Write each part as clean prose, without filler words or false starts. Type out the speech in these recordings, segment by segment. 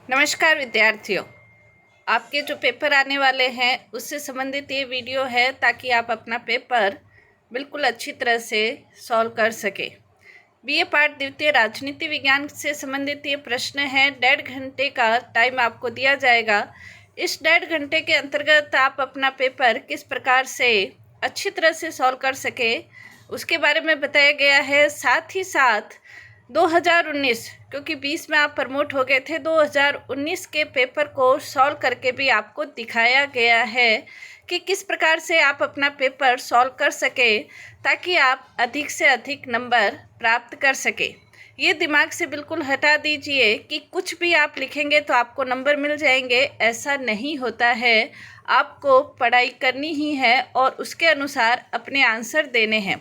नमस्कार विद्यार्थियों, आपके जो पेपर आने वाले हैं उससे संबंधित ये वीडियो है ताकि आप अपना पेपर बिल्कुल अच्छी तरह से सॉल्व कर सके। बीए पाठ द्वितीय राजनीति विज्ञान से संबंधित ये प्रश्न है। 1.5 घंटे का टाइम आपको दिया जाएगा। इस 1.5 घंटे के अंतर्गत आप अपना पेपर किस प्रकार से अच्छी तरह से सॉल्व कर सके उसके बारे में बताया गया है। साथ ही साथ 2019, क्योंकि 20 में आप प्रमोट हो गए थे, 2019 के पेपर को सॉल्व करके भी आपको दिखाया गया है कि किस प्रकार से आप अपना पेपर सॉल्व कर सके ताकि आप अधिक से अधिक नंबर प्राप्त कर सके। ये दिमाग से बिल्कुल हटा दीजिए कि कुछ भी आप लिखेंगे तो आपको नंबर मिल जाएंगे। ऐसा नहीं होता है। आपको पढ़ाई करनी ही है और उसके अनुसार अपने आंसर देने हैं।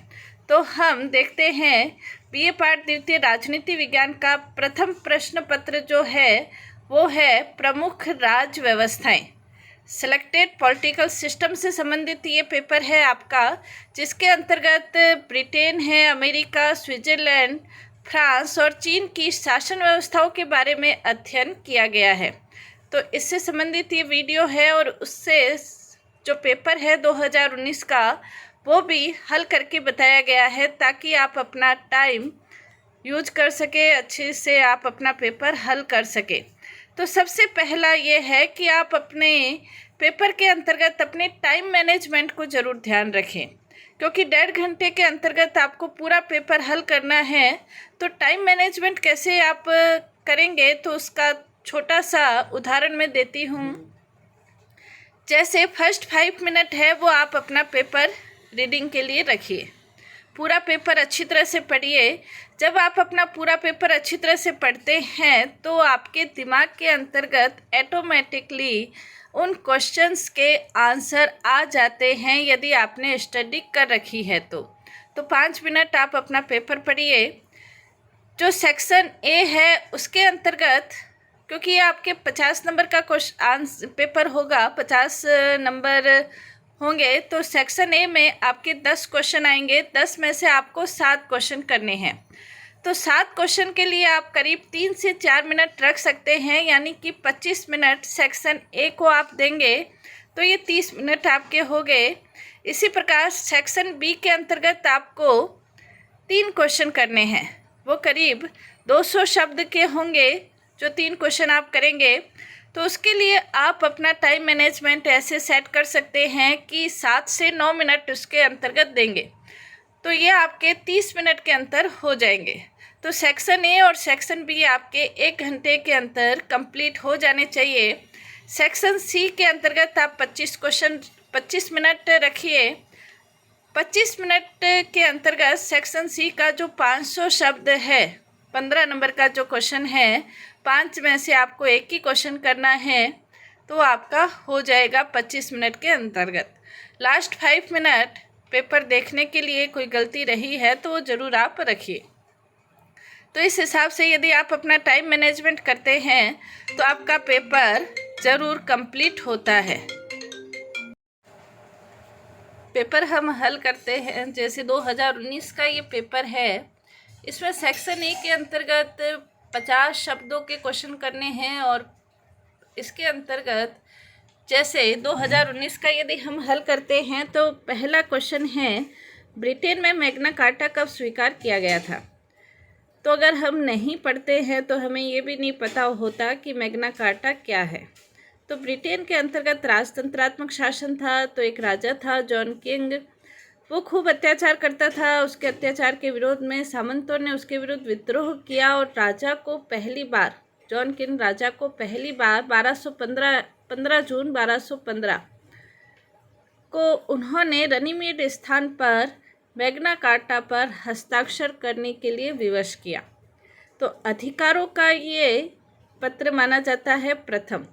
तो हम देखते हैं बीए पाठ द्वितीय राजनीति विज्ञान का प्रथम प्रश्न पत्र जो है वो है प्रमुख राज्य व्यवस्थाएं। सिलेक्टेड पॉलिटिकल सिस्टम से संबंधित ये पेपर है आपका, जिसके अंतर्गत ब्रिटेन है, अमेरिका, स्विट्जरलैंड, फ्रांस और चीन की शासन व्यवस्थाओं के बारे में अध्ययन किया गया है। तो इससे संबंधित ये वीडियो है और उससे जो पेपर है 2019 का वो भी हल करके बताया गया है ताकि आप अपना टाइम यूज कर सके, अच्छे से आप अपना पेपर हल कर सके। तो सबसे पहला ये है कि आप अपने पेपर के अंतर्गत अपने टाइम मैनेजमेंट को ज़रूर ध्यान रखें, क्योंकि 1.5 घंटे के अंतर्गत आपको पूरा पेपर हल करना है। तो टाइम मैनेजमेंट कैसे आप करेंगे तो उसका छोटा सा उदाहरण मैं देती हूँ। जैसे फर्स्ट 5 मिनट है वो आप अपना पेपर रीडिंग के लिए रखिए। पूरा पेपर अच्छी तरह से पढ़िए। जब आप अपना पूरा पेपर अच्छी तरह से पढ़ते हैं तो आपके दिमाग के अंतर्गत ऑटोमेटिकली उन क्वेश्चंस के आंसर आ जाते हैं यदि आपने स्टडी कर रखी है तो 5 मिनट आप अपना पेपर पढ़िए। जो सेक्शन ए है उसके अंतर्गत, क्योंकि ये आपके 50 नंबर का पेपर होगा, 50 नंबर होंगे, तो सेक्शन ए में आपके 10 क्वेश्चन आएंगे। 10 में से आपको 7 क्वेश्चन करने हैं। तो 7 क्वेश्चन के लिए आप करीब 3 से 4 मिनट रख सकते हैं, यानी कि 25 मिनट सेक्शन ए को आप देंगे तो ये 30 मिनट आपके हो गए। इसी प्रकार सेक्शन बी के अंतर्गत आपको 3 क्वेश्चन करने हैं। वो करीब 200 शब्द के होंगे जो 3 क्वेश्चन आप करेंगे। तो उसके लिए आप अपना टाइम मैनेजमेंट ऐसे सेट कर सकते हैं कि 7 से 9 मिनट उसके अंतर्गत देंगे, तो ये आपके 30 मिनट के अंतर हो जाएंगे। तो सेक्शन ए और सेक्शन बी आपके 1 घंटे के अंतर कंप्लीट हो जाने चाहिए। सेक्शन सी के अंतर्गत आप 25 मिनट रखिए। 25 मिनट के अंतर्गत सेक्शन सी का जो 500 शब्द है, 15 नंबर का जो क्वेश्चन है, 5 में से आपको एक ही क्वेश्चन करना है, तो आपका हो जाएगा 25 मिनट के अंतर्गत। लास्ट 5 मिनट पेपर देखने के लिए कोई गलती रही है तो वो ज़रूर आप रखिए। तो इस हिसाब से यदि आप अपना टाइम मैनेजमेंट करते हैं तो आपका पेपर ज़रूर कंप्लीट होता है। पेपर हम हल करते हैं। जैसे 2019 का ये पेपर है, इसमें सेक्शन ए के अंतर्गत 50 शब्दों के क्वेश्चन करने हैं और इसके अंतर्गत जैसे 2019 का यदि हम हल करते हैं तो पहला क्वेश्चन है, ब्रिटेन में मैग्ना कार्टा कब स्वीकार किया गया था। तो अगर हम नहीं पढ़ते हैं तो हमें ये भी नहीं पता होता कि मैग्ना कार्टा क्या है। तो ब्रिटेन के अंतर्गत राजतंत्रात्मक शासन था। तो एक राजा था जॉन किंग, वो खूब अत्याचार करता था। उसके अत्याचार के विरोध में सामंतों ने उसके विरुद्ध विद्रोह किया और जॉन किंग राजा को पहली बार 15 जून 1215 को उन्होंने रनीमेड स्थान पर मैग्ना कार्टा पर हस्ताक्षर करने के लिए विवश किया। तो अधिकारों का ये पत्र माना जाता है प्रथम।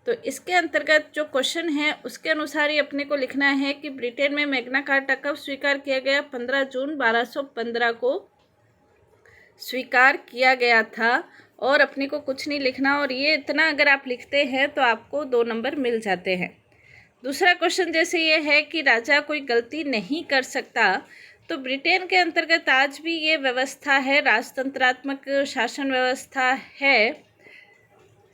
तो इसके अंतर्गत जो क्वेश्चन है उसके अनुसार ही अपने को लिखना है कि ब्रिटेन में मैग्ना कार्टा कब स्वीकार किया गया। 15 जून 1215 को स्वीकार किया गया था और अपने को कुछ नहीं लिखना। और ये इतना अगर आप लिखते हैं तो आपको 2 नंबर मिल जाते हैं। दूसरा क्वेश्चन जैसे ये है कि राजा कोई गलती नहीं कर सकता। तो ब्रिटेन के अंतर्गत आज भी ये व्यवस्था है, राजतंत्रात्मक शासन व्यवस्था है।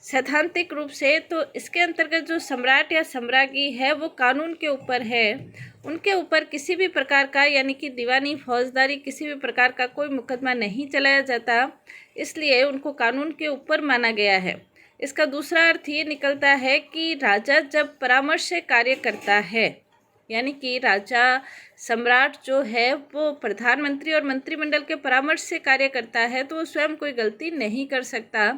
सैद्धांतिक रूप से तो इसके अंतर्गत जो सम्राट या सम्राज्ञी है वो कानून के ऊपर है, उनके ऊपर किसी भी प्रकार का यानी कि दीवानी फौजदारी किसी भी प्रकार का कोई मुकदमा नहीं चलाया जाता, इसलिए उनको कानून के ऊपर माना गया है। इसका दूसरा अर्थ ये निकलता है कि राजा जब परामर्श से कार्य करता है, यानी कि राजा सम्राट जो है वो प्रधानमंत्री और मंत्रिमंडल के परामर्श से कार्य करता है, तो वो स्वयं कोई गलती नहीं कर सकता।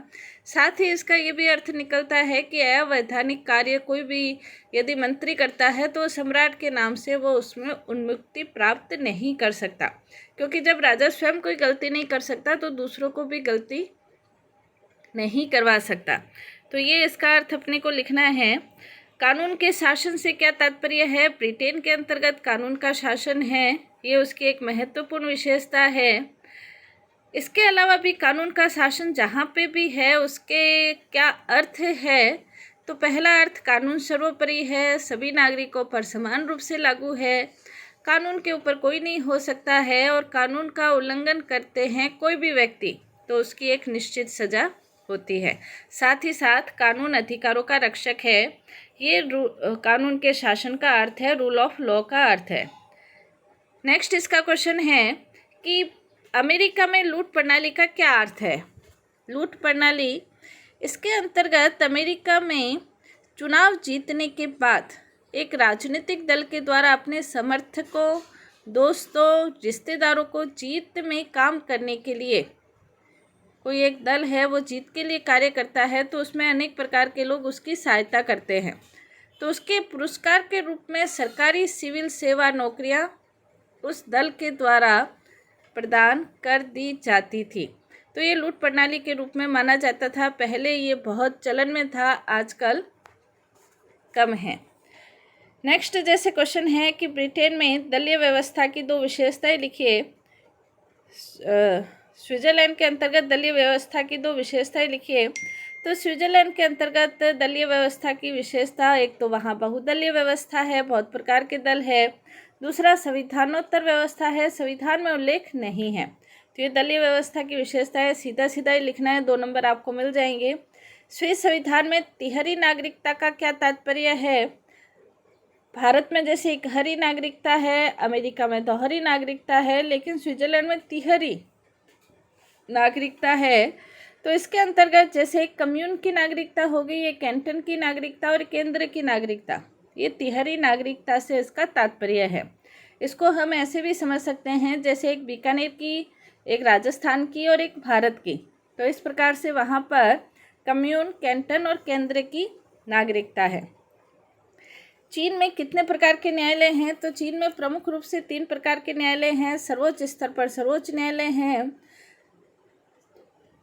साथ ही इसका ये भी अर्थ निकलता है कि अवैधानिक कार्य कोई भी यदि मंत्री करता है तो सम्राट के नाम से वो उसमें उन्मुक्ति प्राप्त नहीं कर सकता, क्योंकि जब राजा स्वयं कोई गलती नहीं कर सकता तो दूसरों को भी गलती नहीं करवा सकता। तो ये इसका अर्थ अपने को लिखना है। कानून के शासन से क्या तात्पर्य है? ब्रिटेन के अंतर्गत कानून का शासन है, ये उसकी एक महत्वपूर्ण विशेषता है। इसके अलावा भी कानून का शासन जहाँ पे भी है उसके क्या अर्थ है? तो पहला अर्थ कानून सर्वोपरि है, सभी नागरिकों पर समान रूप से लागू है, कानून के ऊपर कोई नहीं हो सकता है, और कानून का उल्लंघन करते हैं कोई भी व्यक्ति तो उसकी एक निश्चित सज़ा होती है। साथ ही साथ कानून अधिकारों का रक्षक है। ये कानून के शासन का अर्थ है, रूल ऑफ लॉ का अर्थ है। नेक्स्ट इसका क्वेश्चन है कि अमेरिका में लूट प्रणाली का क्या अर्थ है? लूट प्रणाली, इसके अंतर्गत अमेरिका में चुनाव जीतने के बाद एक राजनीतिक दल के द्वारा अपने समर्थकों, दोस्तों, रिश्तेदारों को जीत में काम करने के लिए, कोई एक दल है वो जीत के लिए कार्य करता है तो उसमें अनेक प्रकार के लोग उसकी सहायता करते हैं, तो उसके पुरस्कार के रूप में सरकारी सिविल सेवा नौकरियां उस दल के द्वारा प्रदान कर दी जाती थी। तो ये लूट प्रणाली के रूप में माना जाता था। पहले ये बहुत चलन में था, आजकल कम है। नेक्स्ट जैसे क्वेश्चन है कि ब्रिटेन में दलीय व्यवस्था की दो विशेषताएं लिखिए। स्विट्जरलैंड के अंतर्गत दलीय व्यवस्था की दो विशेषताएं लिखिए। तो स्विट्जरलैंड के अंतर्गत दलीय व्यवस्था की विशेषता, एक तो वहाँ बहुदलीय व्यवस्था है, बहुत प्रकार के दल है। दूसरा संविधानोत्तर व्यवस्था है, संविधान में उल्लेख नहीं है। तो ये दलीय व्यवस्था की विशेषता है, सीधा सीधा ही लिखना है, 2 नंबर आपको मिल जाएंगे। स्विस संविधान में तिहरी नागरिकता का क्या तात्पर्य है? भारत में जैसे एकहरी नागरिकता है, अमेरिका में दोहरी नागरिकता है, लेकिन स्विट्जरलैंड में तिहरी नागरिकता है। तो इसके अंतर्गत जैसे एक कम्यून की नागरिकता हो गई, एक कैंटन की नागरिकता और केंद्र की नागरिकता, ये तिहरी नागरिकता से इसका तात्पर्य है। इसको हम ऐसे भी समझ सकते हैं जैसे एक बीकानेर की, एक राजस्थान की और एक भारत की। तो इस प्रकार से वहाँ पर कम्यून, कैंटन और केंद्र की नागरिकता है। चीन में कितने प्रकार के न्यायालय हैं? तो चीन में प्रमुख रूप से 3 प्रकार के न्यायालय हैं। सर्वोच्च स्तर पर सर्वोच्च न्यायालय हैं,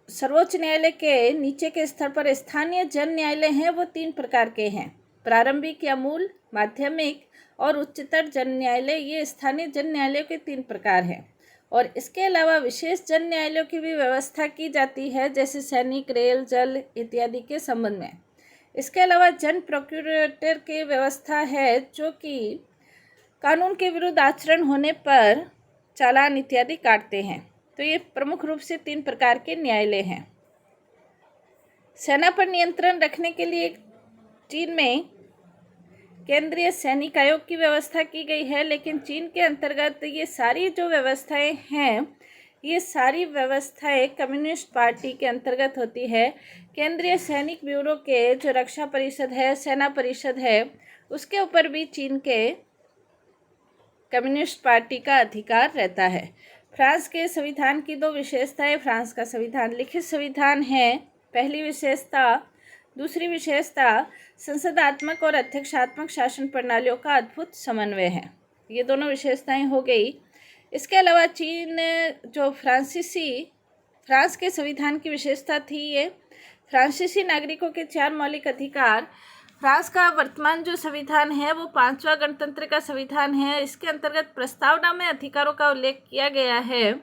सर्वोच्च न्यायालय के नीचे के स्तर पर स्थानीय जन न्यायालय हैं, वो 3 प्रकार के हैं। प्रारंभिक या मूल, माध्यमिक और उच्चतर जन न्यायालय, ये स्थानीय जन न्यायालयों के 3 प्रकार हैं। और इसके अलावा विशेष जन न्यायालयों की भी व्यवस्था की जाती है, जैसे सैनिक, रेल, जल इत्यादि के संबंध में। इसके अलावा जन प्रोक्यूरेटर की व्यवस्था है, जो कि कानून के विरुद्ध आचरण होने पर चालान इत्यादि काटते हैं। तो ये प्रमुख रूप से 3 प्रकार के न्यायालय हैं। सेना पर नियंत्रण रखने के लिए चीन में केंद्रीय सैनिक आयोग की व्यवस्था की गई है, लेकिन चीन के अंतर्गत ये सारी जो व्यवस्थाएं हैं, ये सारी व्यवस्थाएं कम्युनिस्ट पार्टी के अंतर्गत होती है। केंद्रीय सैनिक ब्यूरो के जो रक्षा परिषद है, सेना परिषद है, उसके ऊपर भी चीन के कम्युनिस्ट पार्टी का अधिकार रहता है। फ्रांस के संविधान की 2 विशेषताएं। फ्रांस का संविधान लिखित संविधान है, पहली विशेषता। दूसरी विशेषता संसदात्मक और अध्यक्षात्मक शासन प्रणालियों का अद्भुत समन्वय है। ये दोनों विशेषताएं हो गई। इसके अलावा चीन जो फ्रांस के संविधान की विशेषता थी, ये फ्रांसीसी नागरिकों के 4 मौलिक अधिकार। फ्रांस का वर्तमान जो संविधान है वो 5वां गणतंत्र का संविधान है। इसके अंतर्गत प्रस्तावना में अधिकारों का उल्लेख किया गया है,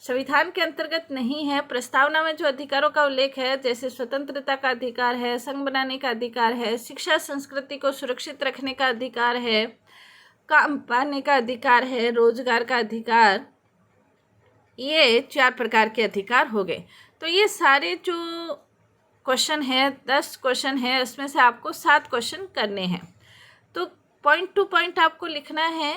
संविधान के अंतर्गत नहीं है। प्रस्तावना में जो अधिकारों का उल्लेख है, जैसे स्वतंत्रता का अधिकार है, संघ बनाने का अधिकार है, शिक्षा संस्कृति को सुरक्षित रखने का अधिकार है, काम पाने का अधिकार है, रोजगार का अधिकार, ये 4 प्रकार के अधिकार हो गए। तो ये सारे जो क्वेश्चन है, 10 क्वेश्चन है, उसमें से आपको 7 क्वेश्चन करने हैं। तो पॉइंट टू पॉइंट आपको लिखना है,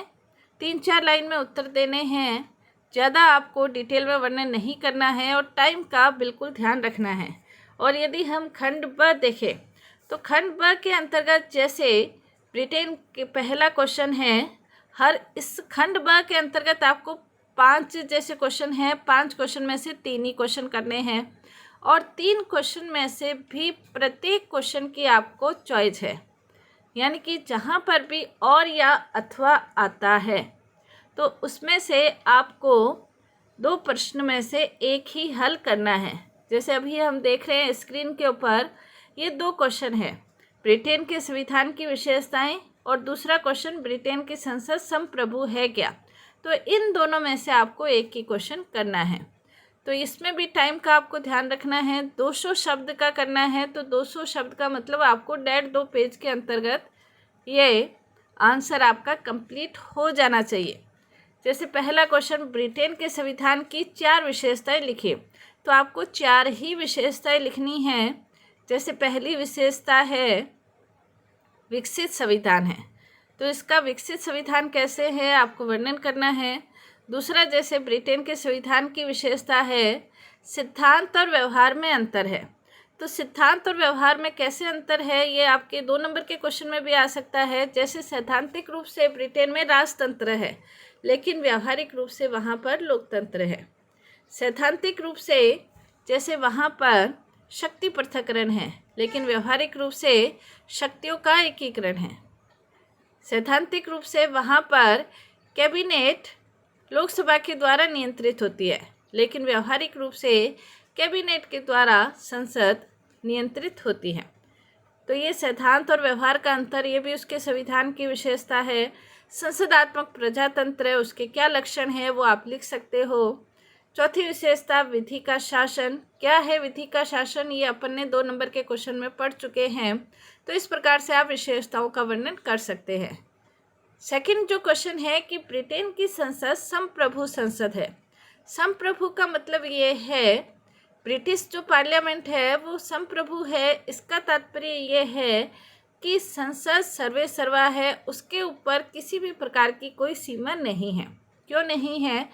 3-4 लाइन में उत्तर देने हैं, ज़्यादा आपको डिटेल में वर्णन नहीं करना है और टाइम का बिल्कुल ध्यान रखना है। और यदि हम खंड ब देखें तो खंड ब के अंतर्गत जैसे ब्रिटेन के पहला क्वेश्चन है, इस खंड ब के अंतर्गत आपको 5 जैसे क्वेश्चन हैं, 5 क्वेश्चन में से 3 ही क्वेश्चन करने हैं और 3 क्वेश्चन में से भी प्रत्येक क्वेश्चन की आपको चॉइस है, यानी कि जहाँ पर भी और या अथवा आता है तो उसमें से आपको 2 प्रश्न में से एक ही हल करना है। जैसे अभी हम देख रहे हैं स्क्रीन के ऊपर, ये 2 क्वेश्चन है, ब्रिटेन के संविधान की विशेषताएं और दूसरा क्वेश्चन ब्रिटेन की संसद संप्रभु है क्या। तो इन दोनों में से आपको एक ही क्वेश्चन करना है। तो इसमें भी टाइम का आपको ध्यान रखना है। 200 शब्द का करना है, तो 200 शब्द का मतलब आपको 1.5-2 पेज के अंतर्गत ये आंसर आपका कंप्लीट हो जाना चाहिए। जैसे पहला क्वेश्चन, ब्रिटेन के संविधान की 4 विशेषताएं लिखिए, तो आपको 4 ही विशेषताएं लिखनी हैं। जैसे पहली विशेषता है विकसित संविधान है, तो इसका विकसित संविधान कैसे है आपको वर्णन करना है। दूसरा, जैसे ब्रिटेन के संविधान की विशेषता है सिद्धांत और व्यवहार में अंतर है, तो सिद्धांत और व्यवहार में कैसे अंतर है ये आपके 2 नंबर के क्वेश्चन में भी आ सकता है। जैसे सैद्धांतिक रूप से ब्रिटेन में राजतंत्र है, लेकिन व्यावहारिक रूप से वहाँ पर लोकतंत्र है। सैद्धांतिक रूप से जैसे वहाँ पर शक्ति पृथक्करण है, लेकिन व्यवहारिक रूप से शक्तियों का एकीकरण है। सैद्धांतिक रूप से वहाँ पर कैबिनेट लोकसभा के द्वारा नियंत्रित होती है, लेकिन व्यवहारिक रूप से कैबिनेट के द्वारा संसद नियंत्रित होती है। तो ये सिद्धांत और व्यवहार का अंतर, ये भी उसके संविधान की विशेषता है। संसदात्मक प्रजातंत्र, उसके क्या लक्षण है वो आप लिख सकते हो। चौथी विशेषता विधि का शासन, क्या है विधि का शासन, ये अपन ने 2 नंबर के क्वेश्चन में पढ़ चुके हैं। तो इस प्रकार से आप विशेषताओं का वर्णन कर सकते हैं। सेकंड जो क्वेश्चन है कि ब्रिटेन की संसद संप्रभु संसद है। संप्रभु का मतलब ये है ब्रिटिश जो पार्लियामेंट है वो संप्रभु है। इसका तात्पर्य ये है कि संसद सर्वे सर्वा है, उसके ऊपर किसी भी प्रकार की कोई सीमा नहीं है। क्यों नहीं है?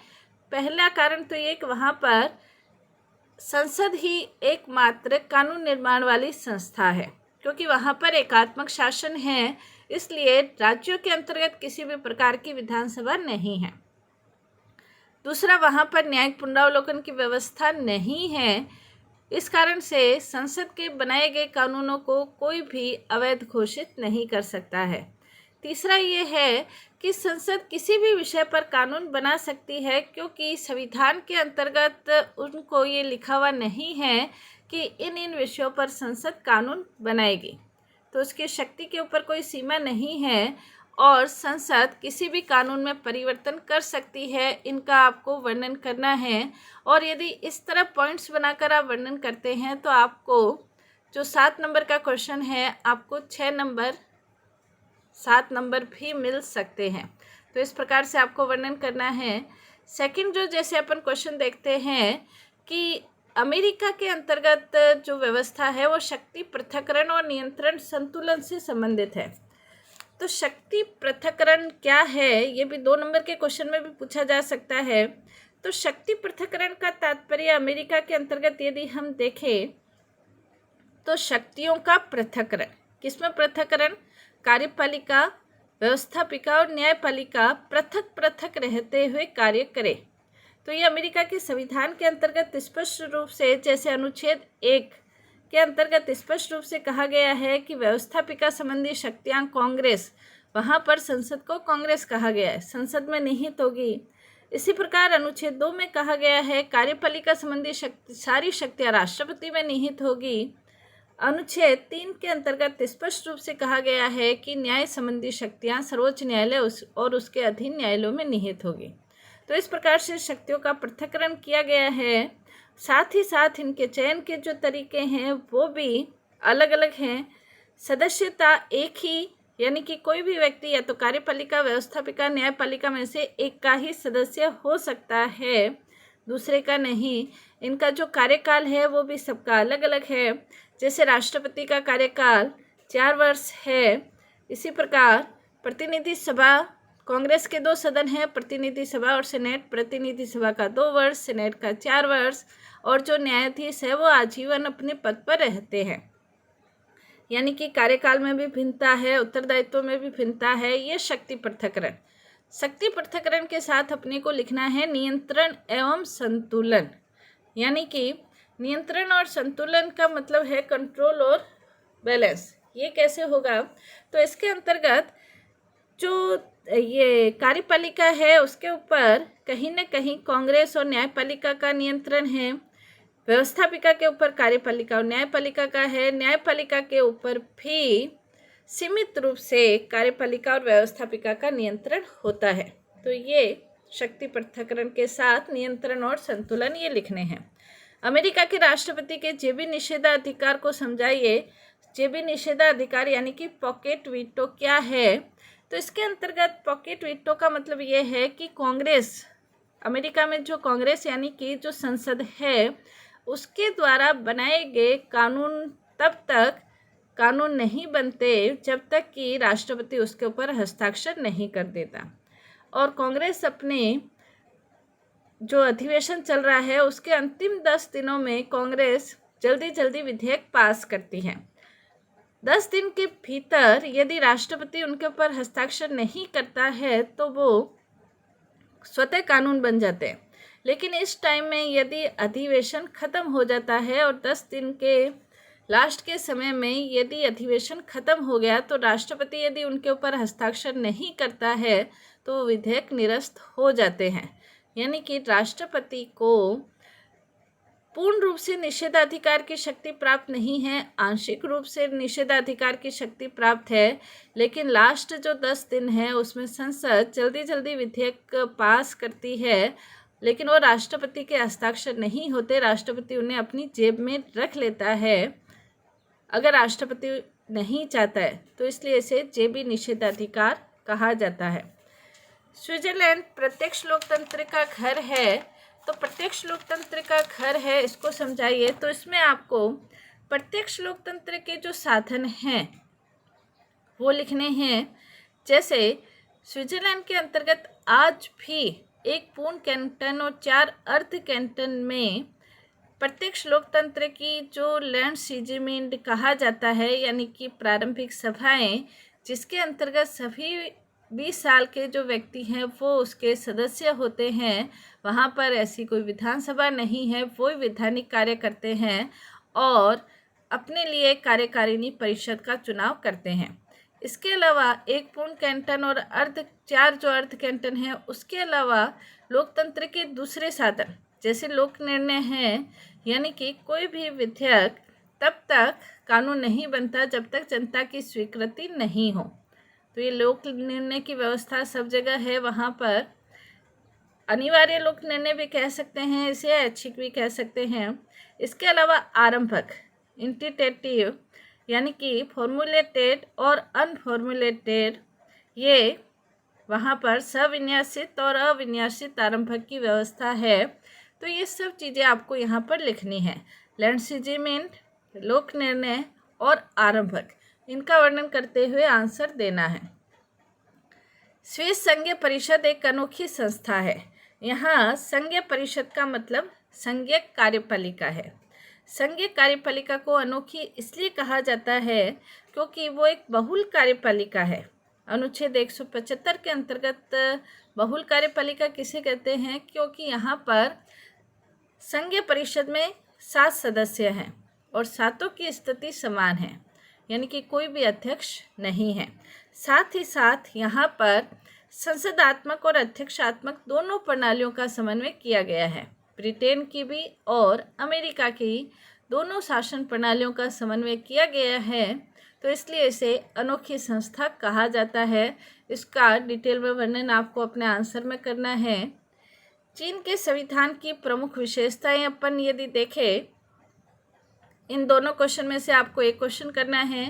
पहला कारण तो ये कि वहाँ पर संसद ही एकमात्र कानून निर्माण वाली संस्था है, क्योंकि वहाँ पर एकात्मक शासन है, इसलिए राज्यों के अंतर्गत किसी भी प्रकार की विधानसभा नहीं है। दूसरा, वहाँ पर न्यायिक पुनरावलोकन की व्यवस्था नहीं है, इस कारण से संसद के बनाए गए कानूनों को कोई भी अवैध घोषित नहीं कर सकता है। तीसरा ये है कि संसद किसी भी विषय पर कानून बना सकती है, क्योंकि संविधान के अंतर्गत उनको ये लिखा हुआ नहीं है कि इन विषयों पर संसद कानून बनाएगी। तो उसकी शक्ति के ऊपर कोई सीमा नहीं है और संसद किसी भी कानून में परिवर्तन कर सकती है, इनका आपको वर्णन करना है। और यदि इस तरह पॉइंट्स बनाकर आप वर्णन करते हैं तो आपको जो 7 नंबर का क्वेश्चन है आपको 6 नंबर 7 नंबर भी मिल सकते हैं। तो इस प्रकार से आपको वर्णन करना है। सेकंड जो जैसे अपन क्वेश्चन देखते हैं कि अमेरिका के अंतर्गत जो व्यवस्था है वो शक्ति पृथक्करण और नियंत्रण संतुलन से संबंधित है। तो शक्ति पृथक्करण क्या है ये भी 2 नंबर के क्वेश्चन में भी पूछा जा सकता है। तो शक्ति पृथक्करण का तात्पर्य अमेरिका के अंतर्गत यदि हम देखें तो शक्तियों का पृथक्करण, किसमें पृथक्करण? कार्यपालिका, व्यवस्थापिका और न्यायपालिका पृथक पृथक रहते हुए कार्य करे। तो ये अमेरिका के संविधान के अंतर्गत स्पष्ट रूप से, जैसे अनुच्छेद 1 के अंतर्गत स्पष्ट रूप से कहा गया है कि व्यवस्थापिका संबंधी शक्तियां कांग्रेस, वहां पर संसद को कांग्रेस कहा गया है, संसद में निहित होगी। इसी प्रकार अनुच्छेद 2 में कहा गया है कार्यपालिका संबंधी सारी शक्तियां राष्ट्रपति में निहित होगी। अनुच्छेद 3 के अंतर्गत स्पष्ट रूप से कहा गया है कि न्याय संबंधी शक्तियां सर्वोच्च न्यायालय और उसके अधीन न्यायालयों में निहित होगी। तो इस प्रकार से शक्तियों का पृथक्करण किया गया है। साथ ही साथ इनके चयन के जो तरीके हैं वो भी अलग अलग हैं। सदस्यता एक ही, यानी कि कोई भी व्यक्ति या तो कार्यपालिका, व्यवस्थापिका, न्यायपालिका में से एक का ही सदस्य हो सकता है, दूसरे का नहीं। इनका जो कार्यकाल है वो भी सबका अलग अलग है। जैसे राष्ट्रपति का कार्यकाल 4 वर्ष है, इसी प्रकार प्रतिनिधि सभा, कांग्रेस के 2 सदन हैं, प्रतिनिधि सभा और सेनेट। प्रतिनिधि सभा का 2 वर्ष, सेनेट का 4 वर्ष, और जो न्यायाधीश है वो आजीवन अपने पद पर रहते हैं। यानी कि कार्यकाल में भी भिन्नता है, उत्तरदायित्व में भी भिन्नता है। ये शक्ति पृथक्करण। शक्ति पृथक्करण के साथ अपने को लिखना है नियंत्रण एवं संतुलन। यानी कि नियंत्रण और संतुलन का मतलब है कंट्रोल और बैलेंस। ये कैसे होगा? तो इसके अंतर्गत जो ये कार्यपालिका है उसके ऊपर कहीं न कहीं कांग्रेस और न्यायपालिका का नियंत्रण है, व्यवस्थापिका के ऊपर कार्यपालिका और न्यायपालिका का है, न्यायपालिका के ऊपर भी सीमित रूप से कार्यपालिका और व्यवस्थापिका का नियंत्रण होता है। तो ये शक्ति पृथक्करण के साथ नियंत्रण और संतुलन ये लिखने हैं। अमेरिका के राष्ट्रपति के जेबी निषेधाधिकार को समझाइए। जेबी निषेधाधिकार यानी कि पॉकेट वीटो क्या है? तो इसके अंतर्गत पॉकेट वीटो का मतलब ये है कि कांग्रेस, अमेरिका में जो कांग्रेस यानी कि जो संसद है उसके द्वारा बनाए गए कानून तब तक कानून नहीं बनते जब तक कि राष्ट्रपति उसके ऊपर हस्ताक्षर नहीं कर देता। और कांग्रेस अपने जो अधिवेशन चल रहा है उसके अंतिम 10 दिनों में कांग्रेस जल्दी जल्दी विधेयक पास करती है। 10 दिन के भीतर यदि राष्ट्रपति उनके ऊपर हस्ताक्षर नहीं करता है तो वो स्वतः कानून बन जाते हैं। लेकिन इस टाइम में यदि अधिवेशन खत्म हो जाता है और 10 दिन के लास्ट के समय में यदि अधिवेशन खत्म हो गया तो राष्ट्रपति यदि उनके ऊपर हस्ताक्षर नहीं करता है तो विधेयक निरस्त हो जाते हैं। यानी कि राष्ट्रपति को पूर्ण रूप से निषेधाधिकार की शक्ति प्राप्त नहीं है, आंशिक रूप से निषेधाधिकार की शक्ति प्राप्त है। लेकिन लास्ट जो 10 दिन है उसमें संसद जल्दी जल्दी विधेयक पास करती है, लेकिन वो राष्ट्रपति के हस्ताक्षर नहीं होते। राष्ट्रपति उन्हें अपनी जेब में रख लेता है अगर राष्ट्रपति नहीं चाहता है, तो इसलिए इसे जेबी निषेधाधिकार कहा जाता है। स्विट्जरलैंड प्रत्यक्ष लोकतंत्र का घर है। तो प्रत्यक्ष लोकतंत्र का घर है, इसको समझाइए। तो इसमें आपको प्रत्यक्ष लोकतंत्र के जो साधन हैं वो लिखने हैं। जैसे स्विट्जरलैंड के अंतर्गत आज भी एक पूर्ण कैंटन और 4 अर्ध कैंटन में प्रत्यक्ष लोकतंत्र की जो लैंडसीजमेंट कहा जाता है, यानी कि प्रारंभिक सभाएं, जिसके अंतर्गत सभी 20 साल के जो व्यक्ति हैं वो उसके सदस्य होते हैं। वहाँ पर ऐसी कोई विधानसभा नहीं है, वो वैधानिक कार्य करते हैं और अपने लिए कार्यकारिणी परिषद का चुनाव करते हैं। इसके अलावा एक पूर्ण कैंटन और 4 जो अर्ध कैंटन हैं, उसके अलावा लोकतंत्र के दूसरे साधन जैसे लोक निर्णय हैं, यानी कि कोई भी विधेयक तब तक कानून नहीं बनता जब तक जनता की स्वीकृति नहीं हो। तो ये लोक निर्णय की व्यवस्था सब जगह है। वहाँ पर अनिवार्य लोक निर्णय भी कह सकते हैं, इसे ऐच्छिक भी कह सकते हैं। इसके अलावा आरंभक इंटिटेटिव यानी कि फॉर्मुलेटेड और अनफॉर्मुलेटेड, ये वहाँ पर सविन्यासित और अविन्यासित आरंभक की व्यवस्था है। तो ये सब चीज़ें आपको यहाँ पर लिखनी है। लैंडसीजमेंट, लोक निर्णय और आरंभक, इनका वर्णन करते हुए आंसर देना है। स्विस संघीय परिषद एक अनोखी संस्था है। यहाँ संघीय परिषद का मतलब संघीय कार्यपालिका है। संघीय कार्यपालिका को अनोखी इसलिए कहा जाता है क्योंकि वो एक बहुल कार्यपालिका है। अनुच्छेद 175 के अंतर्गत बहुल कार्यपालिका किसे कहते हैं? क्योंकि यहाँ पर संघीय परिषद में 7 सदस्य हैं और 7 की स्थिति समान है, यानी कि कोई भी अध्यक्ष नहीं है। साथ ही साथ यहाँ पर संसदात्मक और अध्यक्षात्मक दोनों प्रणालियों का समन्वय किया गया है। ब्रिटेन की भी और अमेरिका की दोनों शासन प्रणालियों का समन्वय किया गया है, तो इसलिए इसे अनोखी संस्था कहा जाता है। इसका डिटेल में वर्णन आपको अपने आंसर में करना है। चीन के संविधान की प्रमुख विशेषताएं अपन यदि देखें, इन दोनों क्वेश्चन में से आपको एक क्वेश्चन करना है।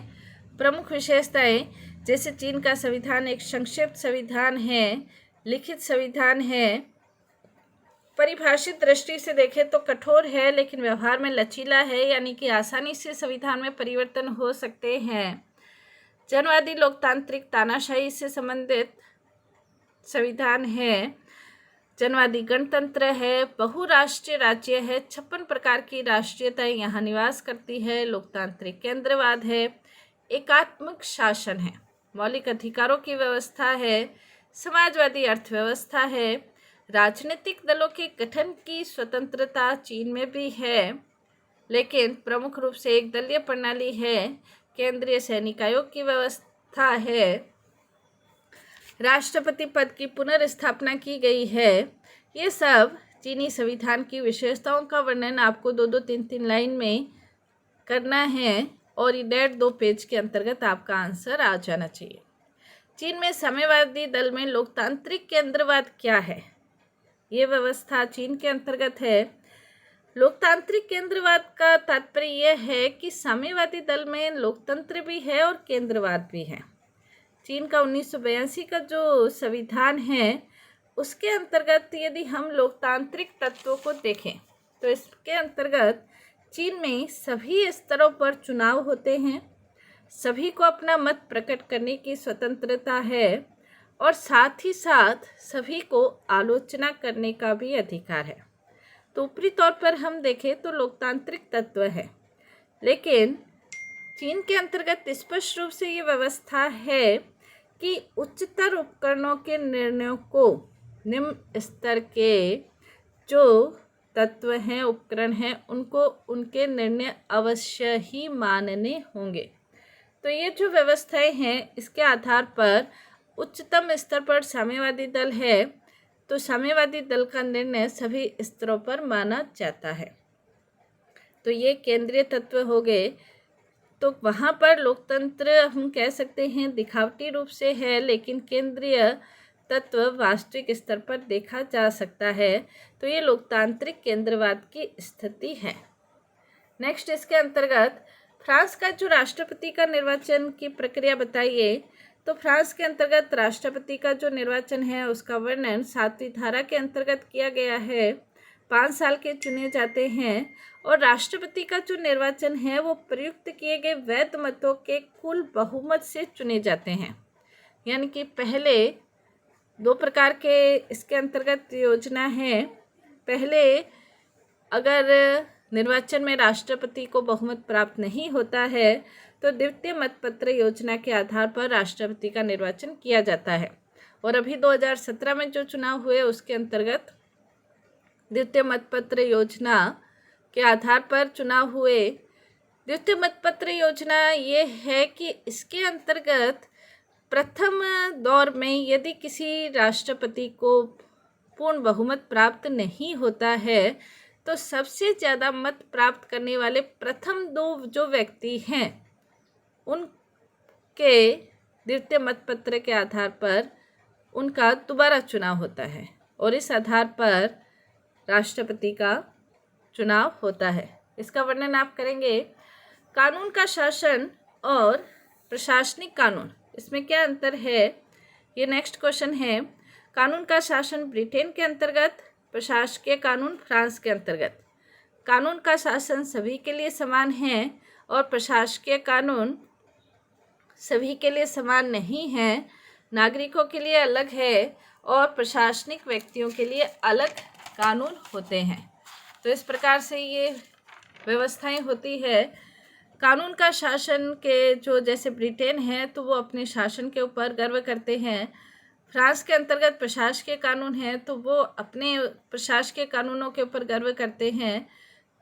प्रमुख विशेषताएं, जैसे चीन का संविधान एक संक्षिप्त संविधान है, लिखित संविधान है, परिभाषित दृष्टि से देखें तो कठोर है, लेकिन व्यवहार में लचीला है, यानी कि आसानी से संविधान में परिवर्तन हो सकते हैं। जनवादी लोकतांत्रिक तानाशाही से संबंधित संविधान है। जनवादी गणतंत्र है। बहुराष्ट्रीय राज्य है। 56 प्रकार की राष्ट्रीयताएं यहाँ निवास करती है। लोकतांत्रिक केंद्रवाद है। एकात्मक शासन है। मौलिक अधिकारों की व्यवस्था है। समाजवादी अर्थव्यवस्था है। राजनीतिक दलों के गठन की स्वतंत्रता चीन में भी है, लेकिन प्रमुख रूप से एक दलीय प्रणाली है। केंद्रीय सैनिक आयोग की व्यवस्था है। राष्ट्रपति पद की पुनर्स्थापना की गई है। ये सब चीनी संविधान की विशेषताओं का वर्णन आपको 2-2, 3-3 लाइन में करना है और ये 1.5-2 पेज के अंतर्गत आपका आंसर आ जाना चाहिए। चीन में साम्यवादी दल में लोकतांत्रिक केंद्रवाद क्या है? ये व्यवस्था चीन के अंतर्गत है। लोकतांत्रिक केंद्रवाद का तात्पर्य यह है कि साम्यवादी दल में लोकतंत्र भी है और केंद्रवाद भी है। चीन का 1982 का जो संविधान है उसके अंतर्गत यदि हम लोकतांत्रिक तत्वों को देखें तो इसके अंतर्गत चीन में सभी स्तरों पर चुनाव होते हैं, सभी को अपना मत प्रकट करने की स्वतंत्रता है और साथ ही साथ सभी को आलोचना करने का भी अधिकार है। तो ऊपरी तौर पर हम देखें तो लोकतांत्रिक तत्व है, लेकिन चीन के अंतर्गत स्पष्ट रूप से ये व्यवस्था है कि उच्चतर उपकरणों के निर्णयों को निम्न स्तर के जो तत्व हैं, उपकरण हैं, उनको उनके निर्णय अवश्य ही मानने होंगे। तो ये जो व्यवस्थाएं हैं इसके आधार पर उच्चतम स्तर पर साम्यवादी दल है, तो साम्यवादी दल का निर्णय सभी स्तरों पर माना जाता है। तो ये केंद्रीय तत्व हो गए। तो वहाँ पर लोकतंत्र हम कह सकते हैं दिखावटी रूप से है, लेकिन केंद्रीय तत्व वास्तविक स्तर पर देखा जा सकता है। तो ये लोकतांत्रिक केंद्रवाद की स्थिति है। नेक्स्ट इसके अंतर्गत फ्रांस का जो राष्ट्रपति का निर्वाचन की प्रक्रिया बताइए। तो फ्रांस के अंतर्गत राष्ट्रपति का जो निर्वाचन है उसका वर्णन 7वीं धारा के अंतर्गत किया गया है। 5 साल के चुने जाते हैं और राष्ट्रपति का जो निर्वाचन है वो प्रयुक्त किए गए वैध मतों के कुल बहुमत से चुने जाते हैं। यानी कि पहले 2 प्रकार के इसके अंतर्गत योजना है। पहले अगर निर्वाचन में राष्ट्रपति को बहुमत प्राप्त नहीं होता है तो द्वितीय मतपत्र योजना के आधार पर राष्ट्रपति का निर्वाचन किया जाता है। और अभी 2017 में जो चुनाव हुए उसके अंतर्गत द्वितीय मतपत्र योजना के आधार पर चुनाव हुए। द्वितीय मतपत्र योजना ये है कि इसके अंतर्गत प्रथम दौर में यदि किसी राष्ट्रपति को पूर्ण बहुमत प्राप्त नहीं होता है तो सबसे ज़्यादा मत प्राप्त करने वाले प्रथम 2 जो व्यक्ति हैं उनके द्वितीय मतपत्र के आधार पर उनका दोबारा चुनाव होता है और इस आधार पर राष्ट्रपति का चुनाव होता है। इसका वर्णन आप करेंगे। कानून का शासन और प्रशासनिक कानून, इसमें क्या अंतर है, ये नेक्स्ट क्वेश्चन है। कानून का शासन ब्रिटेन के अंतर्गत, प्रशासकीय कानून फ्रांस के अंतर्गत। कानून का शासन सभी के लिए समान है और प्रशासकीय कानून सभी के लिए समान नहीं है। नागरिकों के लिए अलग है और प्रशासनिक व्यक्तियों के लिए अलग कानून होते हैं। तो इस प्रकार से ये व्यवस्थाएं होती है। कानून का शासन के जो जैसे ब्रिटेन है तो वो अपने शासन के ऊपर गर्व करते हैं। फ्रांस के अंतर्गत प्रशासकीय कानून है तो वो अपने प्रशासकीय कानूनों के ऊपर गर्व करते हैं।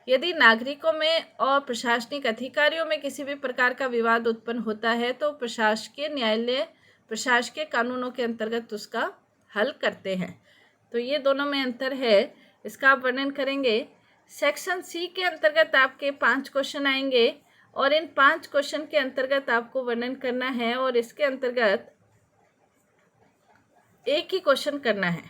यदि नागरिकों में और प्रशासनिक अधिकारियों में किसी भी प्रकार का विवाद उत्पन्न होता है तो प्रशासकीय न्यायालय प्रशासकीय कानूनों के अंतर्गत उसका हल करते हैं। तो ये दोनों में अंतर है, इसका आप वर्णन करेंगे। सेक्शन सी के अंतर्गत आपके 5 क्वेश्चन आएंगे और इन 5 क्वेश्चन के अंतर्गत आपको वर्णन करना है और इसके अंतर्गत एक ही क्वेश्चन करना है।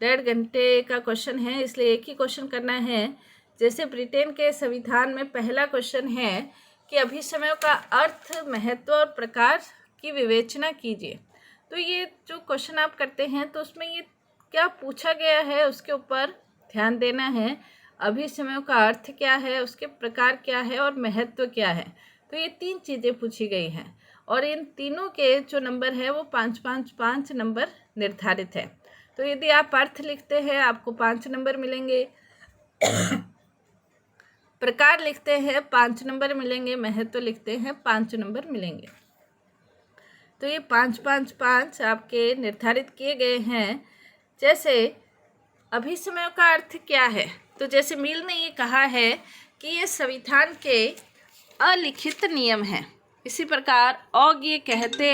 1.5 घंटे का क्वेश्चन है, इसलिए एक ही क्वेश्चन करना है। जैसे ब्रिटेन के संविधान में पहला क्वेश्चन है कि अभिसमयों का अर्थ, महत्व और प्रकार की विवेचना कीजिए। तो ये जो क्वेश्चन आप करते हैं तो उसमें ये क्या पूछा गया है उसके ऊपर ध्यान देना है। अभिसमयों का अर्थ क्या है, उसके प्रकार क्या है और महत्व क्या है। तो ये 3 चीज़ें पूछी गई हैं और इन तीनों के जो नंबर है वो 5-5-5 नंबर निर्धारित है। तो यदि आप अर्थ लिखते हैं आपको 5 नंबर मिलेंगे, प्रकार लिखते हैं 5 नंबर मिलेंगे, महत्व लिखते हैं 5 नंबर मिलेंगे। तो ये 5-5-5 आपके निर्धारित किए गए हैं। जैसे अभिसमयों का अर्थ क्या है, तो जैसे मिल ने ये कहा है कि ये संविधान के अलिखित नियम हैं। इसी प्रकार और ये कहते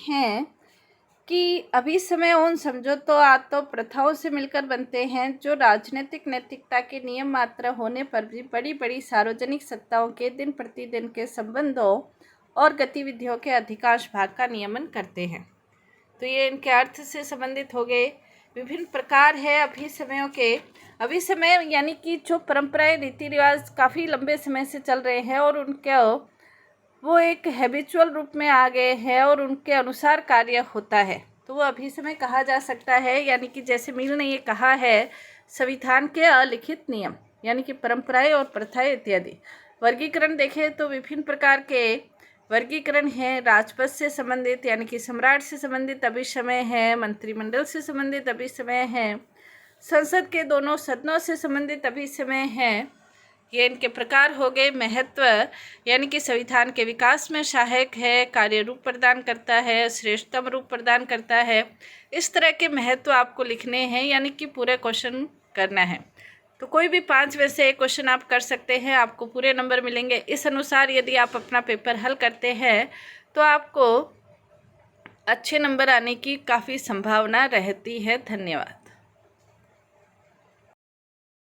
हैं कि अभिसमय उन समझौतों तो प्रथाओं से मिलकर बनते हैं जो राजनीतिक नैतिकता के नियम मात्र होने पर भी बड़ी बड़ी सार्वजनिक सत्ताओं के दिन प्रतिदिन के संबंधों और गतिविधियों के अधिकांश भाग का नियमन करते हैं। तो ये इनके अर्थ से संबंधित हो गए। विभिन्न प्रकार है अभिसमयों के। अभिसमय यानी कि जो परंपराएं रीति रिवाज काफ़ी लंबे समय से चल रहे हैं और उनके वो एक हैबिचुअल रूप में आ गए हैं और उनके अनुसार कार्य होता है, तो वो अभिसमय कहा जा सकता है। यानी कि जैसे मिल ने ये कहा है संविधान के अलिखित नियम यानी कि परंपराएं और प्रथाएं इत्यादि। वर्गीकरण देखें तो विभिन्न प्रकार के वर्गीकरण हैं। राजपद से संबंधित यानी कि सम्राट से संबंधित अभिसमय है, मंत्रिमंडल से संबंधित अभिसमय है, संसद के दोनों सदनों से संबंधित अभिसमय है। ये इनके प्रकार हो गए। महत्व यानी कि संविधान के विकास में सहायक है, कार्य रूप प्रदान करता है, श्रेष्ठतम रूप प्रदान करता है। इस तरह के महत्व आपको लिखने हैं यानी कि पूरे क्वेश्चन करना है। तो कोई भी 5 में से एक क्वेश्चन आप कर सकते हैं, आपको पूरे नंबर मिलेंगे। इस अनुसार यदि आप अपना पेपर हल करते हैं तो आपको अच्छे नंबर आने की काफ़ी संभावना रहती है। धन्यवाद।